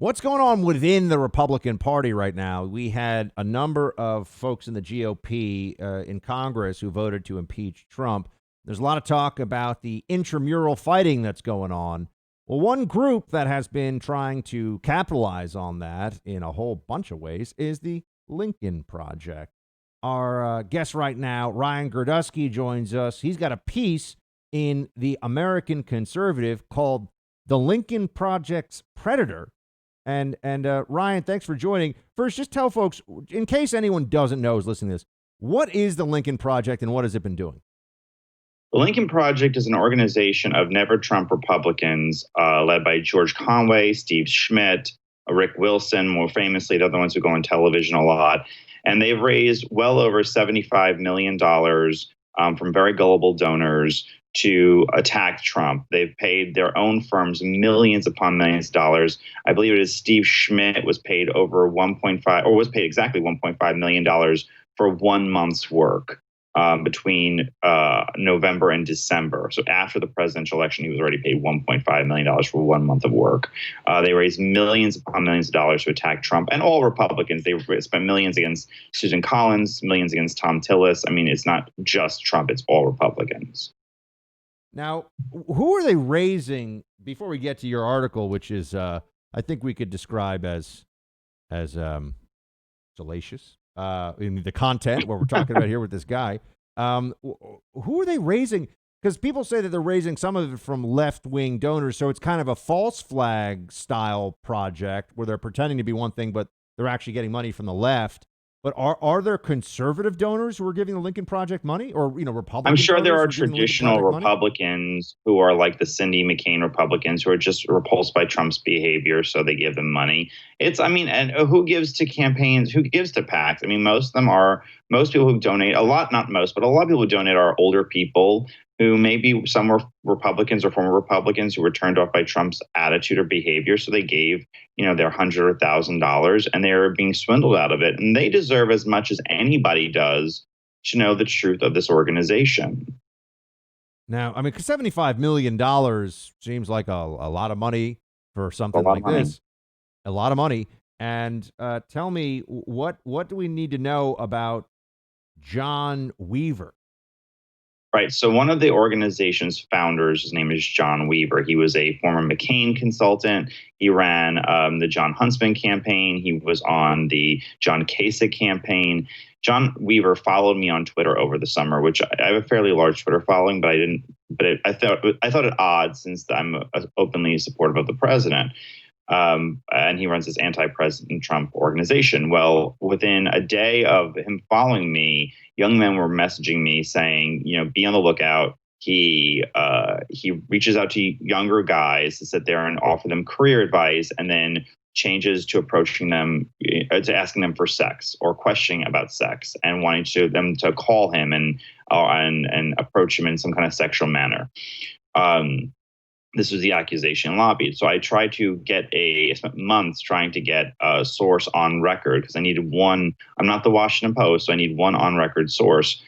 What's going on within the Republican Party right now? We had a number of folks in the GOP in Congress who voted to impeach Trump. There's a lot of talk about the intramural fighting that's going on. Well, one group that has been trying to capitalize on that in a whole bunch of ways is the Lincoln Project. Our guest right now, Ryan Girdusky, joins us. He's got a piece in the American Conservative called "The Lincoln Project's Predator." And Ryan, thanks for joining. First, just tell folks, in case anyone doesn't know who's listening to this, what is the Lincoln Project and what has it been doing? The Lincoln Project is an organization of Never Trump Republicans led by George Conway, Steve Schmidt, Rick Wilson, more famously. They're the ones who go on television a lot. And they've raised well over $75 million from very gullible donors to attack Trump. They've paid their own firms millions upon millions of dollars. I believe it is Steve Schmidt was paid over 1.5 or was paid exactly $1.5 million for 1 month's work between November and December. So after the presidential election, he was already paid $1.5 million for 1 month of work. They raised millions upon millions of dollars to attack Trump and all Republicans. They spent millions against Susan Collins, millions against Tom Tillis. I mean, it's not just Trump, it's all Republicans. Now, who are they raising, before we get to your article, which is, I think we could describe as salacious in the content, what we're talking about here with this guy. Who are they raising? Because people say that they're raising some of it from left-wing donors, so it's kind of a false flag style project where they're pretending to be one thing, but they're actually getting money from the left. But are there conservative donors who are giving the Lincoln Project money, or Republican? I'm sure there are donors who are giving the Lincoln traditional Project money? Republicans who are like the Cindy McCain Republicans who are just repulsed by Trump's behavior, so they give them money. And who gives to campaigns? Who gives to PACs? I mean, most people who donate, a lot, not most, but a lot of people who donate are older people who maybe some were Republicans or former Republicans who were turned off by Trump's attitude or behavior. So they gave, their $100 or $1,000 and they're being swindled out of it. And they deserve as much as anybody does to know the truth of this organization. Now, I mean, $75 million seems like a lot of money for something like this. A lot of money. And tell me, what do we need to know about John Weaver? Right. So one of the organization's founders, his name is John Weaver. He was a former McCain consultant. He ran the John Huntsman campaign. He was on the John Kasich campaign. John Weaver followed me on Twitter over the summer, which I have a fairly large Twitter following, but I didn't. But I thought it odd since I'm openly supportive of the president. And he runs this anti-President Trump organization. Well, within a day of him following me, young men were messaging me saying, be on the lookout. He reaches out to younger guys to sit there and offer them career advice, and then changes to approaching them, to asking them for sex or questioning about sex, and wanting them to call him and approach him in some kind of sexual manner. This was the accusation lobbied. So I tried to I spent months trying to get a source on record because I needed one. I'm not the Washington Post, so I need one on record source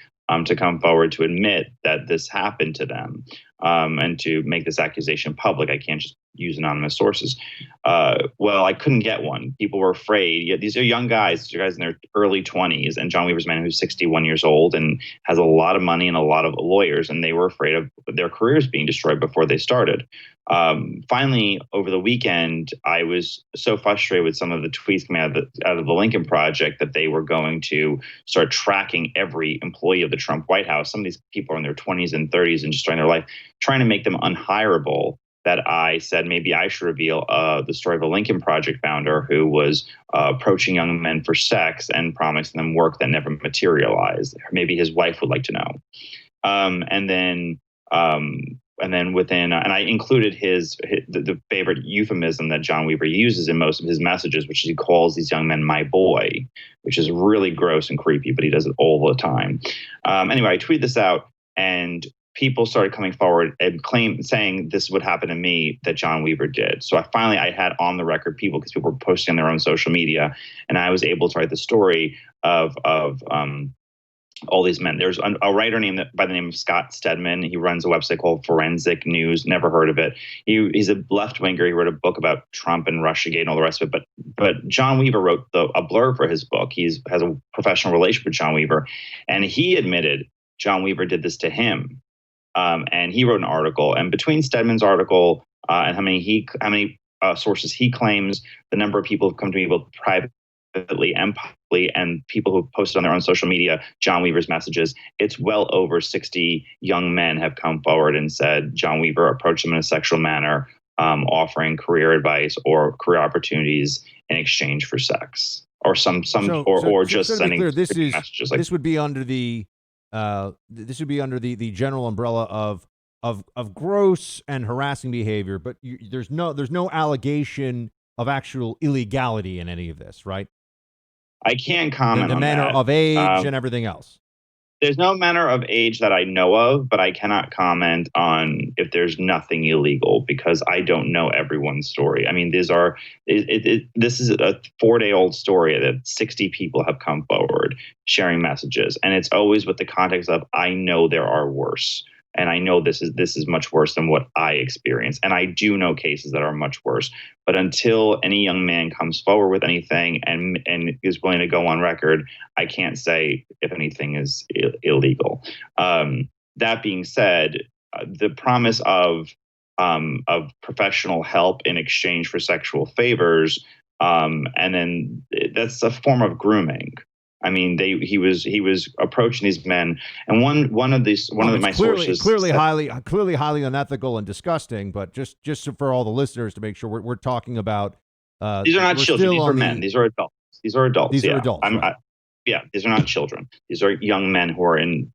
to come forward to admit that this happened to them and to make this accusation public. I can't just use anonymous sources. Well, I couldn't get one. People were afraid. Yeah, these are young guys. These are guys in their early 20s. And John Weaver's a man who's 61 years old and has a lot of money and a lot of lawyers. And they were afraid of their careers being destroyed before they started. Finally, over the weekend, I was so frustrated with some of the tweets coming out of the Lincoln Project that they were going to start tracking every employee of the Trump White House. Some of these people are in their 20s and 30s and just starting their life, trying to make them unhireable. That I said maybe I should reveal the story of a Lincoln Project founder who was approaching young men for sex and promising them work that never materialized. Maybe his wife would like to know. And then I included the favorite euphemism that John Weaver uses in most of his messages, which he calls these young men "my boy," which is really gross and creepy, but he does it all the time. Anyway, I tweeted this out, and people started coming forward and saying this would happen to me that John Weaver did. So I had on the record people, because people were posting on their own social media, and I was able to write the story of all these men. There's a writer named by the name of Scott Stedman. He runs a website called Forensic News. Never heard of it. He's a left winger. He wrote a book about Trump and Russiagate and all the rest of it. But John Weaver wrote a blurb for his book. He has a professional relationship with John Weaver, and he admitted John Weaver did this to him. And he wrote an article. And between Stedman's article and how many sources he claims, the number of people who've come to me both privately and publicly, and people who've posted on their own social media John Weaver's messages, it's well over 60 young men have come forward and said John Weaver approached them in a sexual manner, offering career advice or career opportunities in exchange for sex, or just sending clear, messages. This would be under the general umbrella of gross and harassing behavior, but there's no allegation of actual illegality in any of this, right? I can't comment the on manner that. of age and everything else. There's no manner of age that I know of, but I cannot comment on if there's nothing illegal because I don't know everyone's story. I mean, this is a 4-day-old story that 60 people have come forward sharing messages, and it's always with the context of I know there are worse. And I know this is much worse than what I experienced. And I do know cases that are much worse. But until any young man comes forward with anything and is willing to go on record, I can't say if anything is illegal. That being said, the promise of professional help in exchange for sexual favors, and then that's a form of grooming. I mean, he was approaching these men, and one of my sources clearly highly unethical and disgusting. But just for all the listeners to make sure we're talking about these are not children. These are men. These are adults. These are adults. These are adults. Right. These are not children. These are young men who are in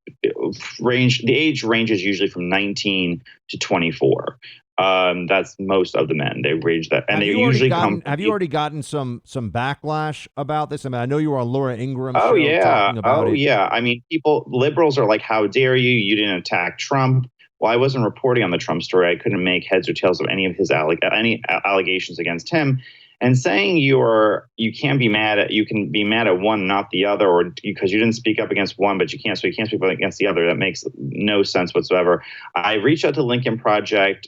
range. The age range is usually from 19 to 24. That's most of the men. They range that, and they usually come. Have you already gotten some backlash about this? I mean, I know you were on Laura Ingram's show talking about it. Yeah. I mean, liberals are like, "How dare you? You didn't attack Trump." Well, I wasn't reporting on the Trump story. I couldn't make heads or tails of any of his allegations against him. And saying you can be mad at one, not the other, or because you didn't speak up against one, but you can't speak up against the other. That makes no sense whatsoever. I reached out to Lincoln Project.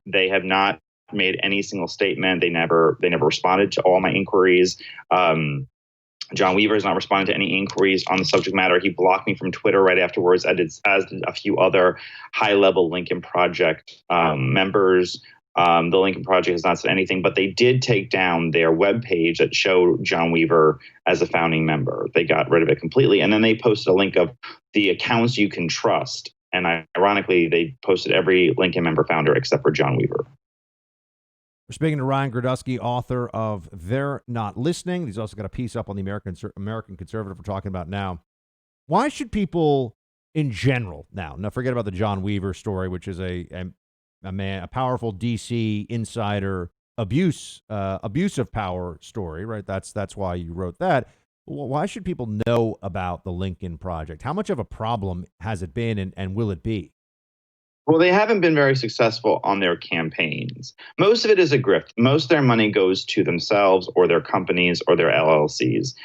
They have not made any single statement. They never responded to all my inquiries. John Weaver has not responded to any inquiries on the subject matter. He blocked me from Twitter right afterwards, as did a few other high-level Lincoln Project members. The Lincoln Project has not said anything, but they did take down their webpage that showed John Weaver as a founding member. They got rid of it completely. And then they posted a link of the accounts you can trust. And ironically, they posted every Lincoln member founder except for John Weaver. We're speaking to Ryan Girdusky, author of They're Not Listening. He's also got a piece up on the American Conservative we're talking about now. Why should people in general now forget about the John Weaver story, which is a powerful DC insider abuse of power story, right? That's why you wrote that. Why should people know about the Lincoln Project? How much of a problem has it been, and will it be? Well, they haven't been very successful on their campaigns. Most of it is a grift. Most of their money goes to themselves or their companies or their LLCs.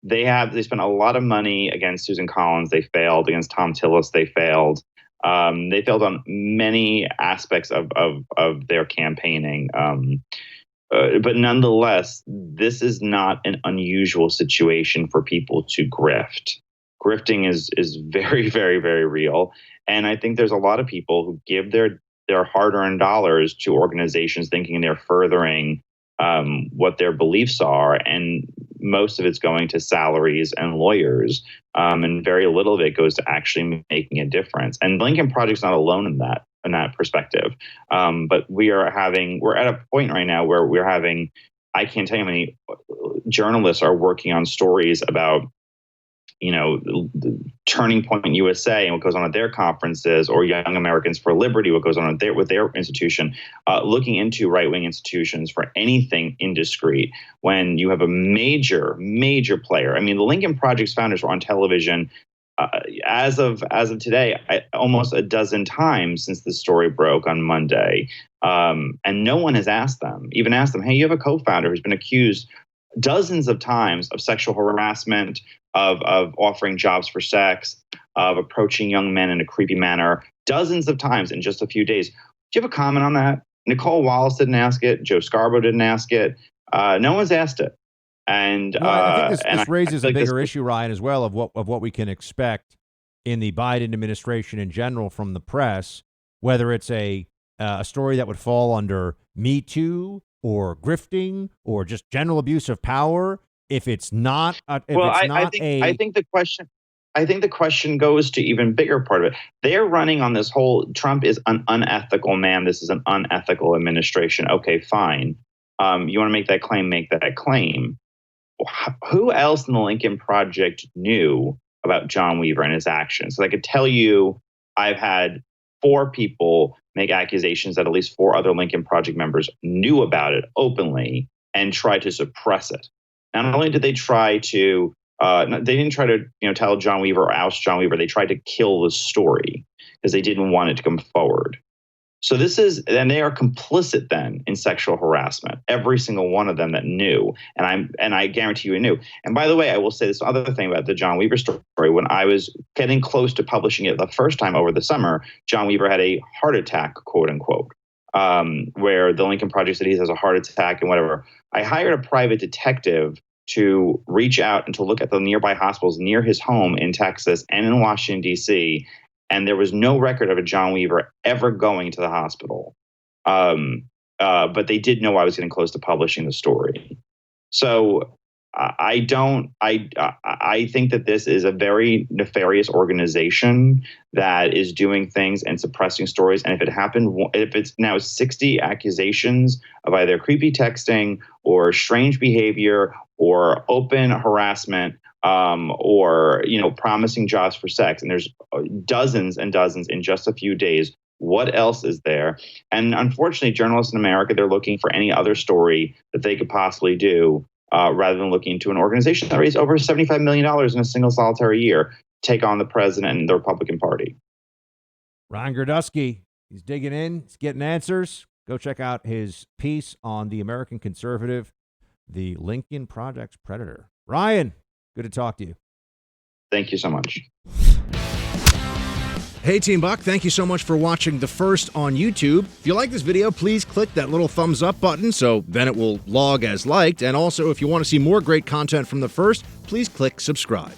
They spent a lot of money against Susan Collins. They failed. Against Tom Tillis, they failed. They failed on many aspects of their campaigning. But nonetheless, this is not an unusual situation for people to grift. Grifting is very, very, very real. And I think there's a lot of people who give their hard-earned dollars to organizations thinking they're furthering what their beliefs are. And most of it's going to salaries and lawyers. And very little of it goes to actually making a difference. And Lincoln Project's not alone in that perspective. But we're at a point right now where I can't tell you how many journalists are working on stories about, Turning Point USA and what goes on at their conferences, or Young Americans for Liberty, what goes on with their institution, looking into right-wing institutions for anything indiscreet when you have a major, major player. I mean, the Lincoln Project's founders were on television as of today, almost a dozen times since the story broke on Monday. And no one has asked them, hey, you have a co-founder who's been accused dozens of times of sexual harassment, of offering jobs for sex, of approaching young men in a creepy manner, dozens of times in just a few days. Do you have a comment on that? Nicole Wallace didn't ask it. Joe Scarborough didn't ask it. No one's asked it. And well, I think this I raises feel a like bigger issue, Ryan, as well, of what we can expect in the Biden administration in general from the press, whether it's a story that would fall under Me Too or grifting or just general abuse of power. If it's not, I think the question goes to even bigger part of it. They're running on this whole Trump is an unethical man. This is an unethical administration. Okay, fine. You want to make that claim, make that claim. Who else in the Lincoln Project knew about John Weaver and his actions? So I could tell you, I've had 4 people make accusations that at least 4 other Lincoln Project members knew about it openly and tried to suppress it. Not only did they try to, they didn't try to, tell John Weaver or oust John Weaver. They tried to kill the story because they didn't want it to come forward. So and they are complicit then in sexual harassment. Every single one of them that knew, and I guarantee you knew. And by the way, I will say this other thing about the John Weaver story. When I was getting close to publishing it the first time over the summer, John Weaver had a heart attack, quote unquote, where the Lincoln Project said he has a heart attack and whatever. I hired a private detective to reach out and to look at the nearby hospitals near his home in Texas and in Washington, D.C., and there was no record of a John Weaver ever going to the hospital. But they did know I was getting close to publishing the story. So I think that this is a very nefarious organization that is doing things and suppressing stories. And if it's now 60 accusations of either creepy texting or strange behavior or open harassment, or promising jobs for sex, and there's dozens and dozens in just a few days. What else is there? And unfortunately, journalists in America, they're looking for any other story that they could possibly do, rather than looking into an organization that raised over $75 million in a single solitary year to take on the president and the Republican Party. Ryan Girdusky, he's digging in, he's getting answers. Go check out his piece on the American Conservative, the Lincoln Project's Predator. Ryan, good to talk to you. Thank you so much. Hey, Team Buck, thank you so much for watching The First on YouTube. If you like this video, please click that little thumbs up button so then it will log as liked. And also, if you want to see more great content from The First, please click subscribe.